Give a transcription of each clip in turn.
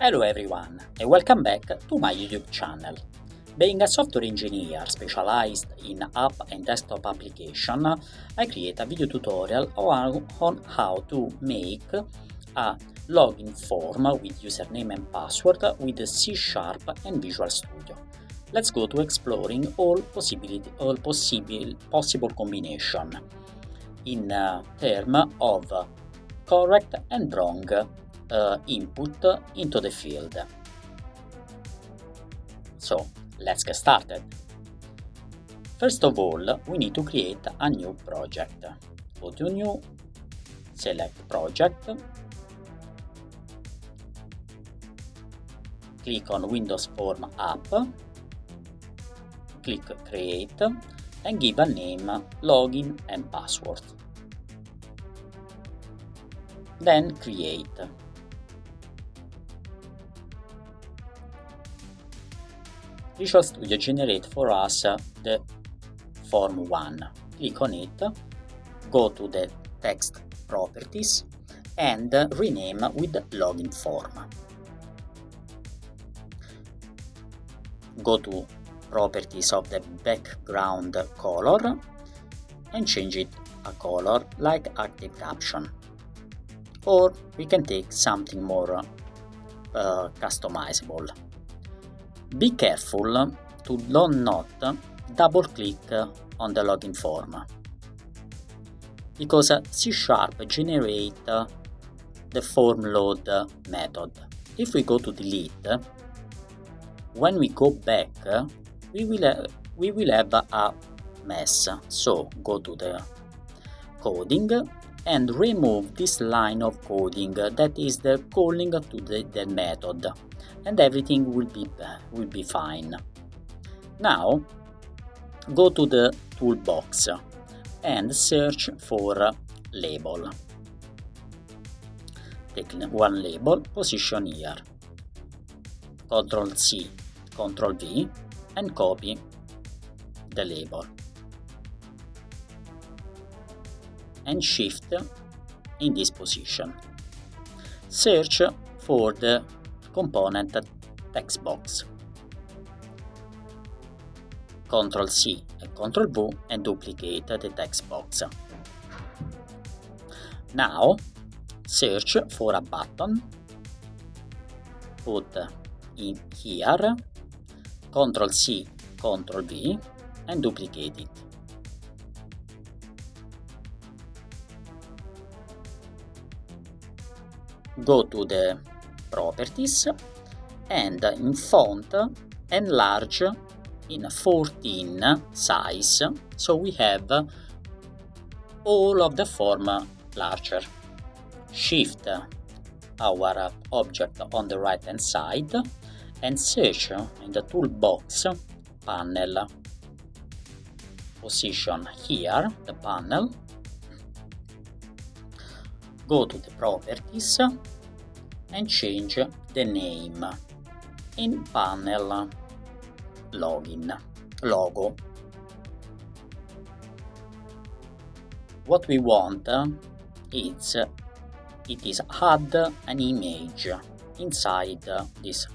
Hello everyone and welcome back to my YouTube channel. Being a software engineer specialized in app and desktop application, I create a video tutorial on how to make a login form with username and password with C# and Visual Studio. Let's go to exploring all possible combination in terms of correct and wrong input into the field. So let's get started. First of all, we need to create a new project. Go to New, select Project, click on Windows Form App, click Create and give a name Login and Password. Then Create. Visual Studio generates for us the Form 1. Click on it, go to the text properties and rename with login form. Go to properties of the background color and change it a color like active caption. Or we can take something more customizable. Be careful to not double click on the login form because C# generates the form load method. If we go to delete, when we go back, we will have a mess. So go to the coding and remove this line of coding that is the calling to the method, and everything will be fine. Now go to the toolbox and search for label. Take one label, position here, Ctrl C, Ctrl V and copy the label and shift in this position. Search for the component text box. Ctrl C and Ctrl V and duplicate the text box. Now search for a button, put in here, Ctrl C, Ctrl V and duplicate it. Go to the properties and in font enlarge in 14 size, so we have all of the form larger. Shift our object on the right hand side and search in the toolbox panel. Position here the panel, go to the properties and change the name in panel login logo. What we want is add an image inside this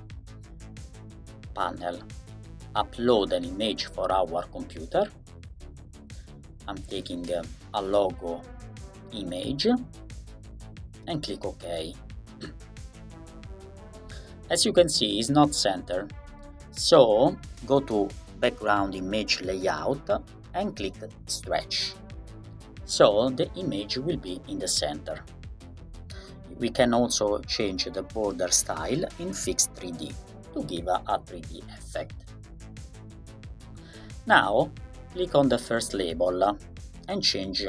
panel. Upload an image for our computer. I'm taking a logo image and click OK. As you can see, it's not centered, so go to background image layout and click stretch, so the image will be in the center. We can also change the border style in fixed 3D to give a 3D effect. Now click on the first label and change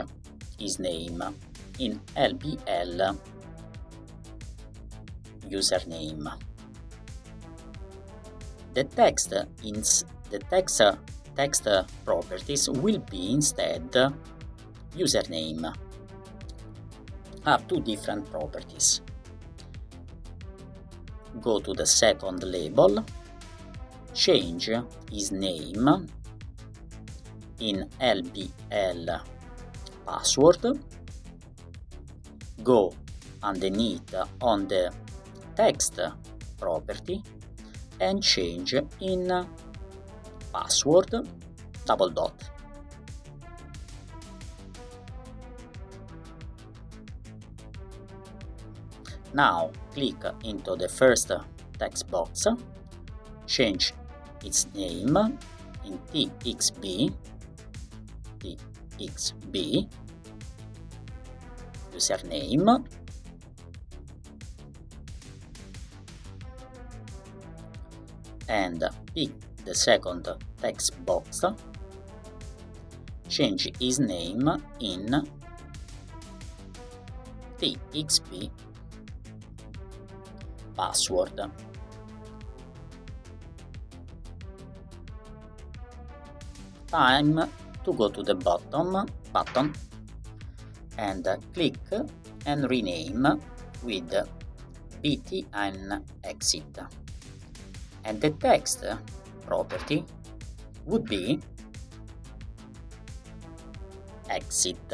his name in LBL username. The text in the text properties will be instead username. Have two different properties. Go to the second label, change his name in LBL password, go underneath on the text property and change in password double dot. Now click into the first text box, change its name in TXB, username, and pick the second text box, change his name in TXB password. Time to go to the button and click and rename with BT and exit. And the text property would be exit.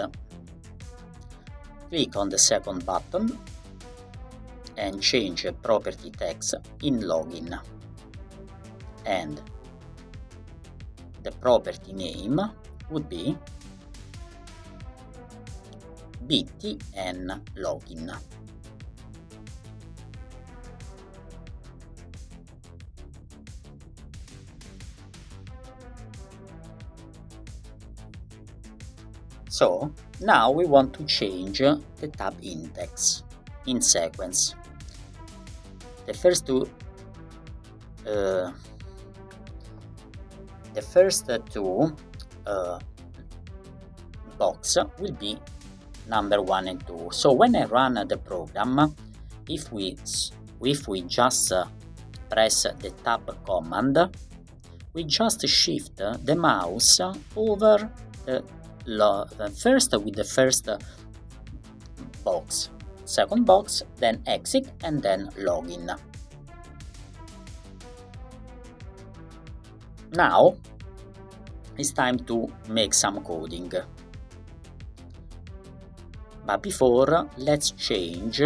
Click on the second button and change property text in login, and the property name would be BTN login. So now we want to change the tab index in sequence. The first two box will be number 1 and 2. So when I run the program, if we just press the tab command, we just shift the mouse over the first with the first box, second box, then exit, and then login. Now it's time to make some coding. But before, let's change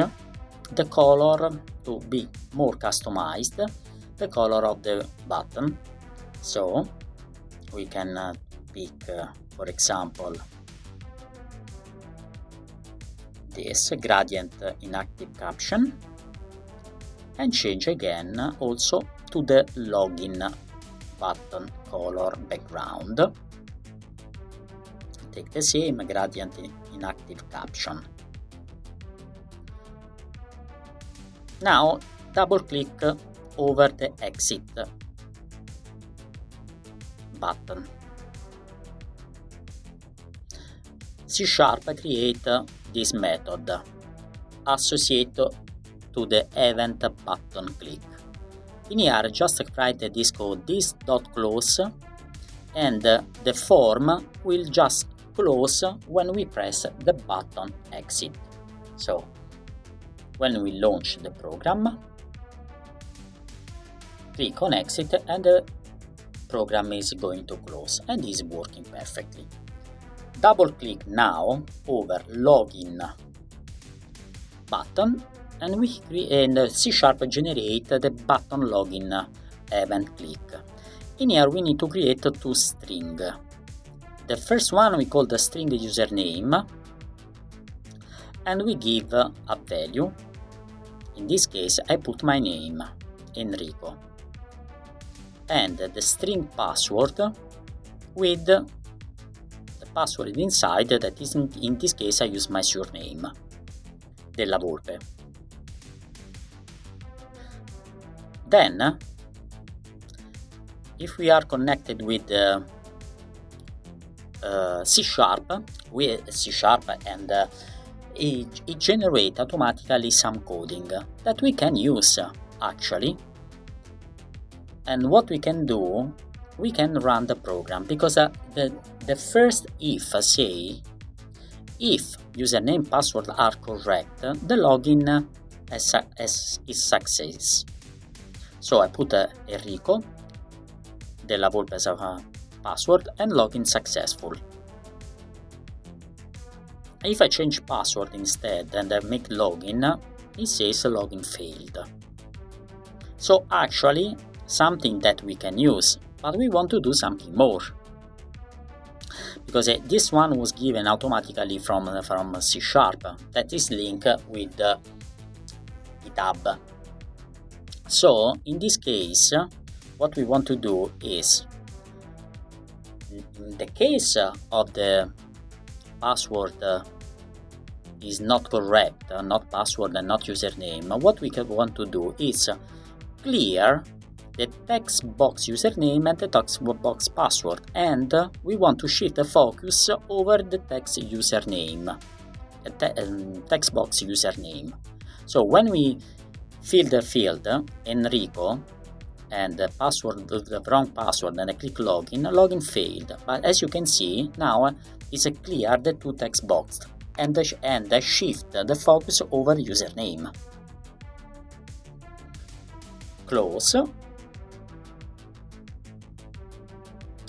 the color to be more customized, the color of the button. So we can pick, for example, this gradient inactive caption, and change again also to the login button color background. Take the same gradient inactive caption. Now double click over the exit button. C# create this method associated to the event button click. In here, just write this code, this.close, and the form will just close when we press the button exit. So when we launch the program, click on exit and the program is going to close and is working perfectly. Double click now over login button, and we create C# generate the button login event click. In here we need to create two strings. The first one we call the string username, and we give a value. In this case I put my name, Enrico, and the string password with the password inside, that is in this case I use my surname, Della Volpe. Then if we are connected with C# and it generates automatically some coding that we can use actually. And what we can do, we can run the program, because the first if say if username password are correct, the login is success. So I put Enrico Della Volpe as a password and login successful. If I change password instead and I make login, it says login failed. So actually something that we can use, but we want to do something more, because this one was given automatically from C#, that is linked with GitHub. So in this case, what we want to do is, in the case of the password is not correct, not password and not username, what we want to do is clear the text box username and the text box password, and we want to shift the focus over the text username, text box username. So when we fill the field Enrico and the password, the wrong password, and I click login failed. But as you can see, now it's clear the two text box and shift the focus over username. Close.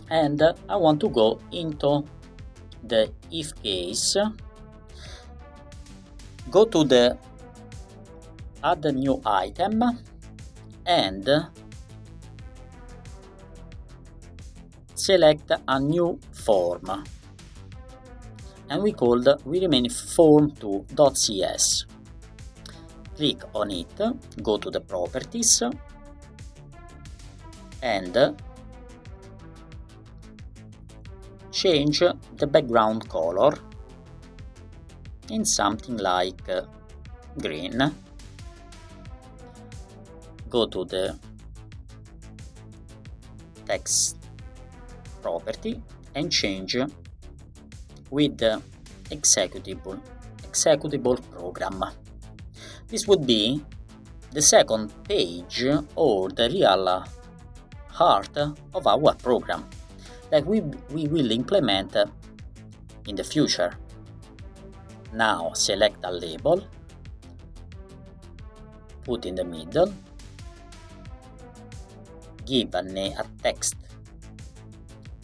And I want to go into the if case, go to the add a new item and select a new form, and we remain form2.cs. Click on it, go to the properties and change the background color in something like green. Go to the text property and change with the executable program. This would be the second page or the real heart of our program that we will implement in the future. Now select a label, put in the middle, give a text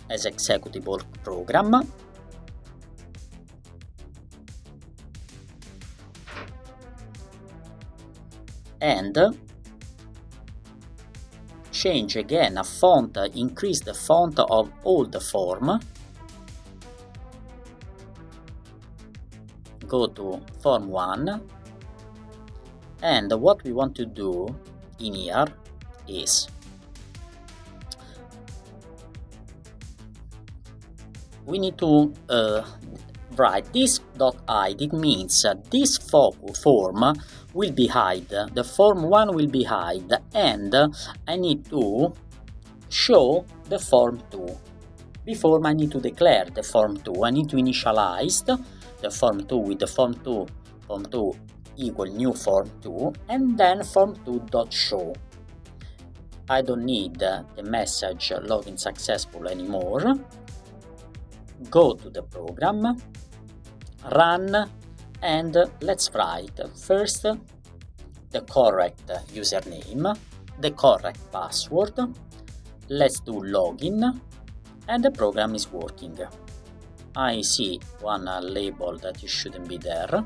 as executable program, and change again a font, increase the font of all the form, go to form 1, and what we want to do in here is we need to write this.hide. It means this form will be hide, the form 1 will be hide, and I need to show the form 2. Before I need to declare the form 2, I need to initialize the form 2 with the form 2 equal new form 2, and then form 2.show. I don't need the message login successful anymore. Go to the program, run, and let's write first the correct username, the correct password. Let's do login, and the program is working. I see one label that it shouldn't be there.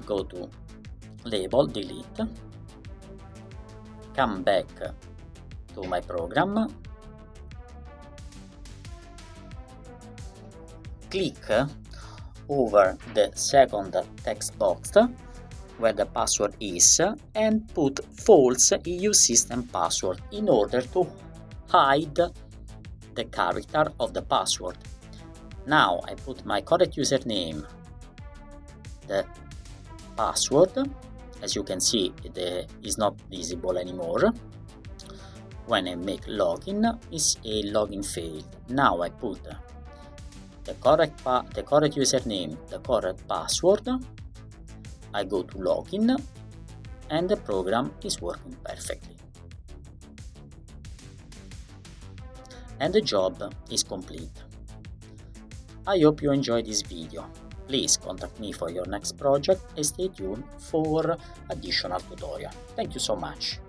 Go to label, delete, come back to my program, click over the second text box where the password is and put false EU system password in order to hide the character of the password. Now I put my correct username, the password, as you can see it is not visible anymore. When I make login, it's a login failed. Now I put the correct username, the correct password. I go to login, and the program is working perfectly. And the job is complete. I hope you enjoyed this video. Please contact me for your next project and stay tuned for additional tutorial. Thank you so much.